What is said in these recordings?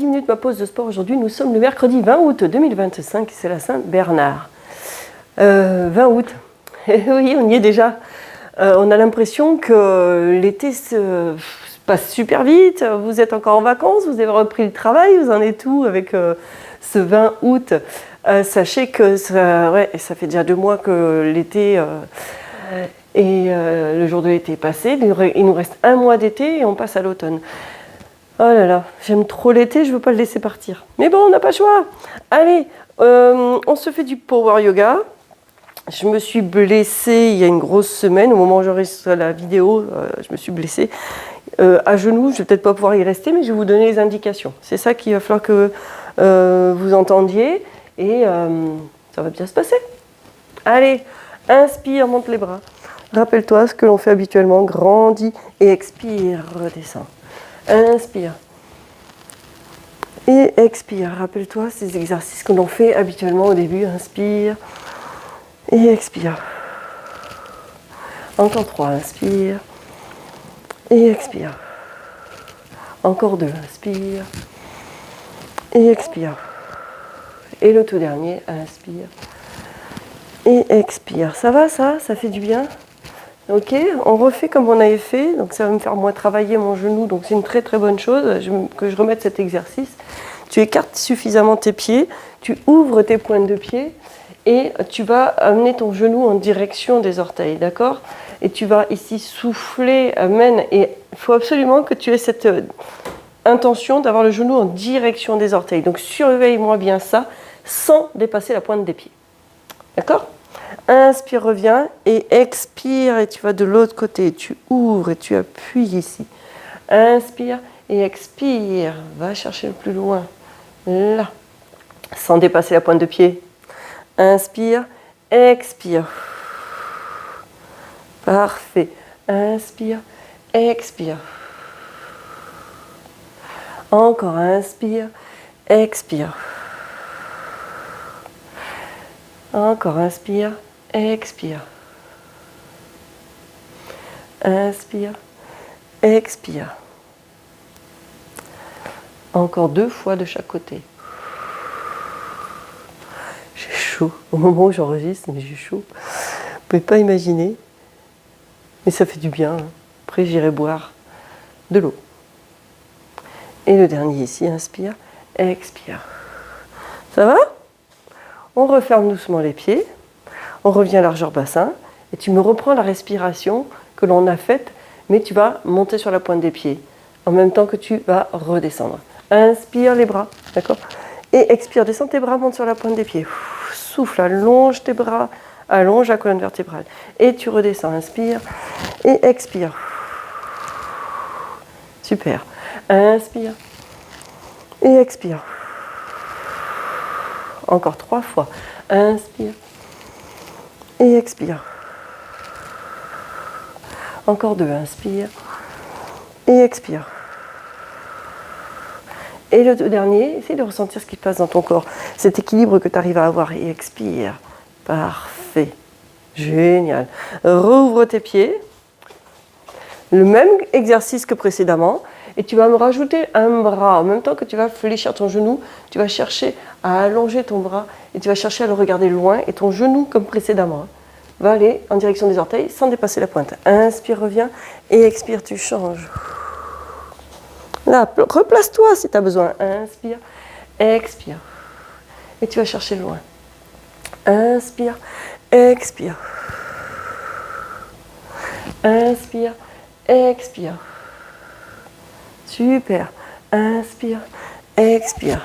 10 minutes ma pause de sport aujourd'hui. Nous sommes le mercredi 20 août 2025, c'est la Saint-Bernard. 20 août, oui, on y est déjà. On a l'impression que l'été se passe super vite. Vous êtes encore en vacances, vous avez repris le travail, vous en êtes où avec ce 20 août? Sachez que ça fait déjà 2 mois que l'été et le jour de l'été est passé. Il nous reste 1 mois d'été et on passe à l'automne. Oh là là, j'aime trop l'été, je ne veux pas le laisser partir. Mais bon, on n'a pas le choix. Allez, on se fait du power yoga. Je me suis blessée il y a une grosse semaine. Au moment où j'enregistre la vidéo, je me suis blessée à genoux. Je ne vais peut-être pas pouvoir y rester, mais je vais vous donner les indications. C'est ça qu'il va falloir que vous entendiez. Et ça va bien se passer. Allez, inspire, monte les bras. Rappelle-toi ce que l'on fait habituellement. Grandis et expire, redescends. Inspire et expire. Rappelle-toi ces exercices que l'on fait habituellement au début. Inspire et expire. Encore 3. Inspire et expire. Encore 2. Inspire et expire. Et le tout dernier. Inspire et expire. Ça va ça? Ça fait du bien? Ok, on refait comme on avait fait, donc ça va me faire moi travailler mon genou, donc c'est une très très bonne chose que je remette cet exercice. Tu écartes suffisamment tes pieds, tu ouvres tes pointes de pied et tu vas amener ton genou en direction des orteils, d'accord? Et tu vas ici souffler, et il faut absolument que tu aies cette intention d'avoir le genou en direction des orteils. Donc surveille-moi bien ça sans dépasser la pointe des pieds, d'accord? Inspire, reviens et expire et tu vas de l'autre côté. Tu ouvres et tu appuies ici. Inspire et expire. Va chercher le plus loin. Là. Sans dépasser la pointe de pied. Inspire, expire. Parfait. Inspire, expire. Encore inspire, expire. Encore inspire, expire. Inspire, expire. Encore 2 fois de chaque côté. J'ai chaud. Au moment où j'enregistre, mais j'ai chaud. Vous ne pouvez pas imaginer. Mais ça fait du bien. Après, j'irai boire de l'eau. Et le dernier ici, inspire, expire. Ça va ? On referme doucement les pieds, on revient largeur bassin et tu me reprends la respiration que l'on a faite, mais tu vas monter sur la pointe des pieds en même temps que tu vas redescendre. Inspire les bras, d'accord? Et expire, descends tes bras, monte sur la pointe des pieds. Souffle, allonge tes bras, allonge la colonne vertébrale. Et tu redescends, inspire et expire. Super. Inspire et expire. Encore 3 fois. Inspire et expire. Encore 2. Inspire et expire. Et le dernier, essaye de ressentir ce qui se passe dans ton corps. Cet équilibre que tu arrives à avoir et expire. Parfait. Génial. Rouvre tes pieds. Le même exercice que précédemment. Et tu vas me rajouter un bras. En même temps que tu vas fléchir ton genou, tu vas chercher à allonger ton bras et tu vas chercher à le regarder loin. Et ton genou, comme précédemment, va aller en direction des orteils sans dépasser la pointe. Inspire, reviens et expire, tu changes. Là, replace-toi si tu as besoin. Inspire, expire. Et tu vas chercher loin. Inspire, expire. Inspire, expire. Super. Inspire, expire.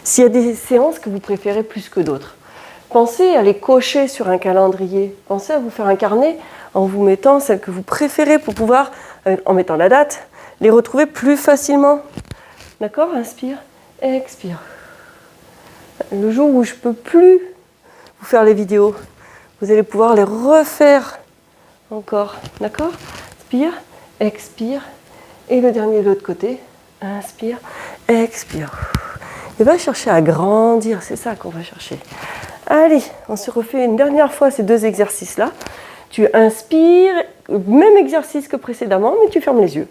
S'il y a des séances que vous préférez plus que d'autres, pensez à les cocher sur un calendrier. Pensez à vous faire un carnet en vous mettant celles que vous préférez pour pouvoir, en mettant la date, les retrouver plus facilement. D'accord? Inspire, expire. Le jour où je ne peux plus vous faire les vidéos, vous allez pouvoir les refaire encore. D'accord? Inspire, expire. Et le dernier de l'autre côté, inspire, expire. Et va chercher à grandir, c'est ça qu'on va chercher. Allez, on se refait une dernière fois ces 2 exercices-là. Tu inspires, même exercice que précédemment, mais tu fermes les yeux.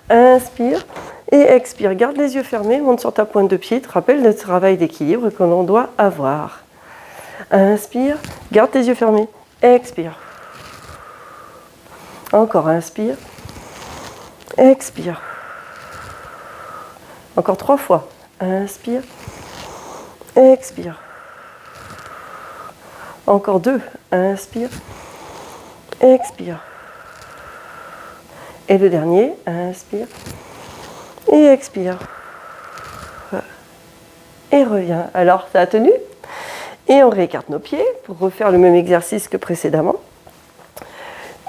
Inspire Et expire, garde les yeux fermés, monte sur ta pointe de pied, te rappelle le travail d'équilibre que l'on doit avoir. Inspire, garde tes yeux fermés, expire. Encore, inspire, expire. Encore 3 fois, inspire, expire. Encore 2, inspire, expire. Et le dernier, inspire et expire. Et reviens. Alors, ça a tenu? Et on réécarte nos pieds pour refaire le même exercice que précédemment.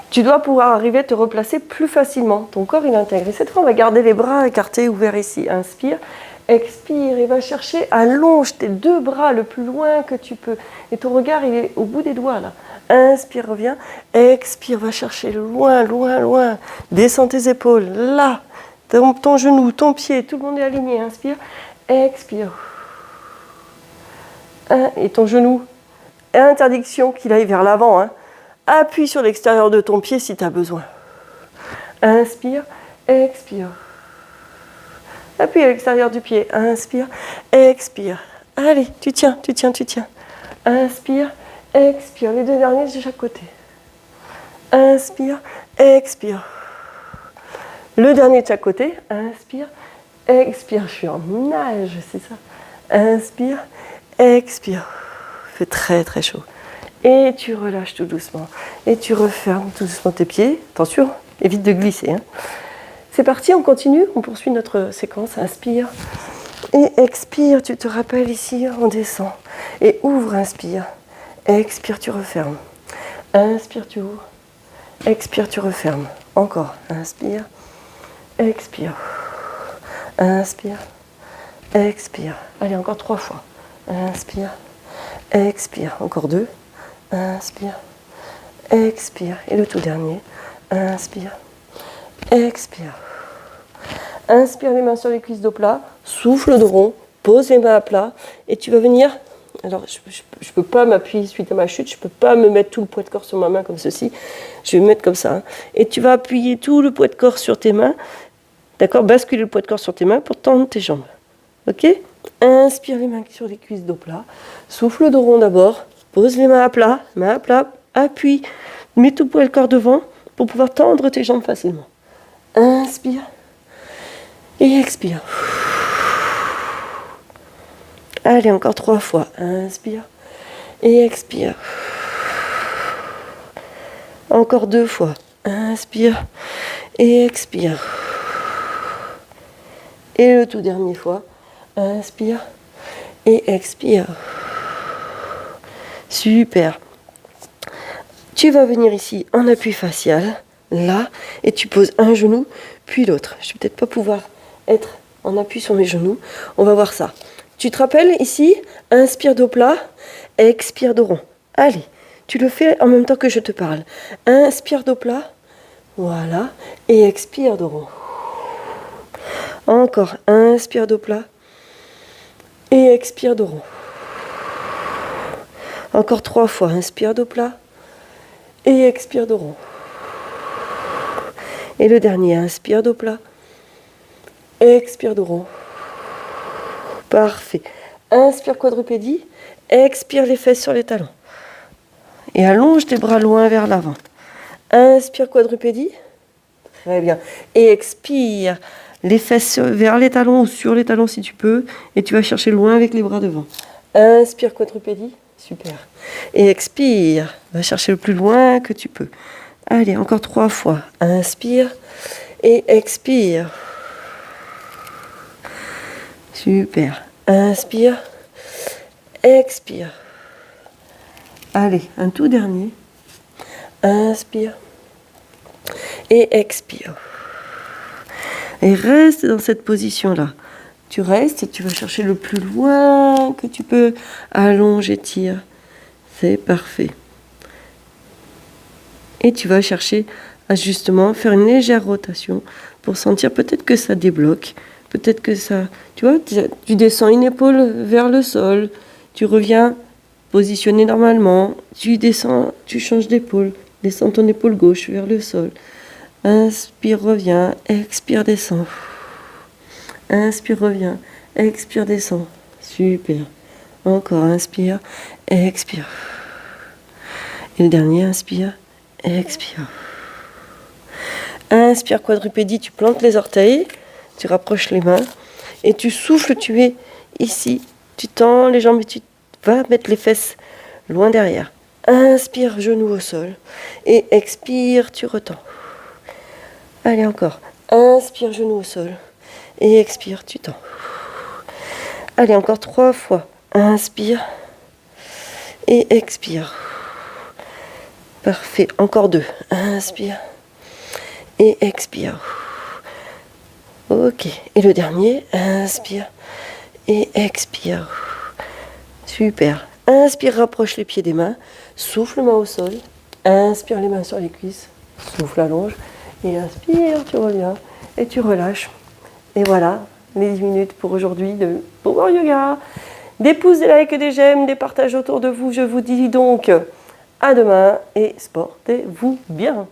Tu dois pouvoir arriver à te replacer plus facilement. Ton corps, il intègre. Et cette fois, on va garder les bras écartés, ouverts ici. Inspire, expire et va chercher, allonge tes 2 bras le plus loin que tu peux. Et ton regard, il est au bout des doigts, là. Inspire, reviens. Expire, va chercher loin, loin, loin. Descends tes épaules, là. Ton genou, ton pied, tout le monde est aligné. Inspire, expire. Et ton genou, interdiction qu'il aille vers l'avant. Hein. Appuie sur l'extérieur de ton pied si tu as besoin. Inspire, expire. Appuie à l'extérieur du pied. Inspire, expire. Allez, tu tiens, tu tiens, tu tiens. Inspire, expire. Les 2 derniers de chaque côté. Inspire, expire. Le dernier de chaque côté. Inspire, expire. Je suis en nage, c'est ça. Inspire, expire. Il fait très très chaud. Et tu relâches tout doucement. Et tu refermes tout doucement tes pieds. Attention, évite de glisser. Hein. C'est parti, on continue. On poursuit notre séquence. Inspire et expire. Tu te rappelles ici, on descend. Et ouvre, inspire. Expire, tu refermes. Inspire, tu ouvres. Expire, tu refermes. Encore. Inspire. Expire. Inspire. Expire. Allez, encore 3 fois. Inspire. Expire. Encore 2. Inspire. Expire. Et le tout dernier. Inspire. Expire. Inspire les mains sur les cuisses dos plat. Souffle le dos rond. Pose les mains à plat. Et tu vas venir... Alors, je ne peux pas m'appuyer suite à ma chute. Je ne peux pas me mettre tout le poids de corps sur ma main comme ceci. Je vais me mettre comme ça. Hein. Et tu vas appuyer tout le poids de corps sur tes mains. D'accord? Basculer le poids de corps sur tes mains pour tendre tes jambes. Ok? Inspire les mains sur les cuisses dos plat. Souffle le dos rond d'abord. Pose les mains à plat. Mains à plat. Appuie. Mets tout le poids de corps devant pour pouvoir tendre tes jambes facilement. Inspire. Et expire. Allez, encore 3 fois. Inspire. Et expire. Encore 2 fois. Inspire. Et expire. Et le tout dernier fois. Inspire. Et expire. Super. Tu vas venir ici en appui facial. Là. Et tu poses un genou, puis l'autre. Je ne vais peut-être pas pouvoir être en appui sur mes genoux. On va voir ça. Tu te rappelles ici, inspire dos plat, expire dos rond. Allez, tu le fais en même temps que je te parle. Inspire dos plat, voilà, et expire dos rond. Encore, inspire dos plat, et expire dos rond. Encore 3 fois, inspire dos plat, et expire dos rond. Et le dernier, inspire dos plat, expire dos rond. Parfait. Inspire quadrupédie, expire les fesses sur les talons. Et allonge tes bras loin vers l'avant. Inspire quadrupédie. Très bien. Et expire les fesses vers les talons ou sur les talons si tu peux. Et tu vas chercher loin avec les bras devant. Inspire quadrupédie. Super. Et expire. Va chercher le plus loin que tu peux. Allez, encore 3 fois. Inspire et expire. Super. Inspire. Expire. Allez, un tout dernier. Inspire. Et expire. Et reste dans cette position-là. Tu restes et tu vas chercher le plus loin que tu peux. Allonge et tire. C'est parfait. Et tu vas chercher à justement faire une légère rotation pour sentir peut-être que ça débloque. Peut-être que ça... Tu vois, tu descends une épaule vers le sol. Tu reviens positionné normalement. Tu descends, tu changes d'épaule. Descends ton épaule gauche vers le sol. Inspire, reviens. Expire, descends. Inspire, reviens. Expire, descend. Super. Encore, inspire, expire. Et le dernier, inspire, expire. Inspire, quadrupédie, tu plantes les orteils, tu rapproches les mains et tu souffles, tu es ici. Tu tends les jambes et tu vas mettre les fesses loin derrière. Inspire, genou au sol. Et expire, tu retends. Allez, encore. Inspire, genou au sol. Et expire, tu tends. Allez, encore 3 fois. Inspire. Et expire. Parfait. Encore 2. Inspire. Et expire. Ok. Et le dernier. Inspire. Et expire. Super. Inspire, rapproche les pieds des mains. Souffle, main au sol. Inspire, les mains sur les cuisses. Souffle, allonge. Et inspire, tu reviens. Et tu relâches. Et voilà, les 10 minutes pour aujourd'hui de Power Yoga. Des pouces, des likes, des j'aime, des partages autour de vous. Je vous dis donc à demain et sportez-vous bien.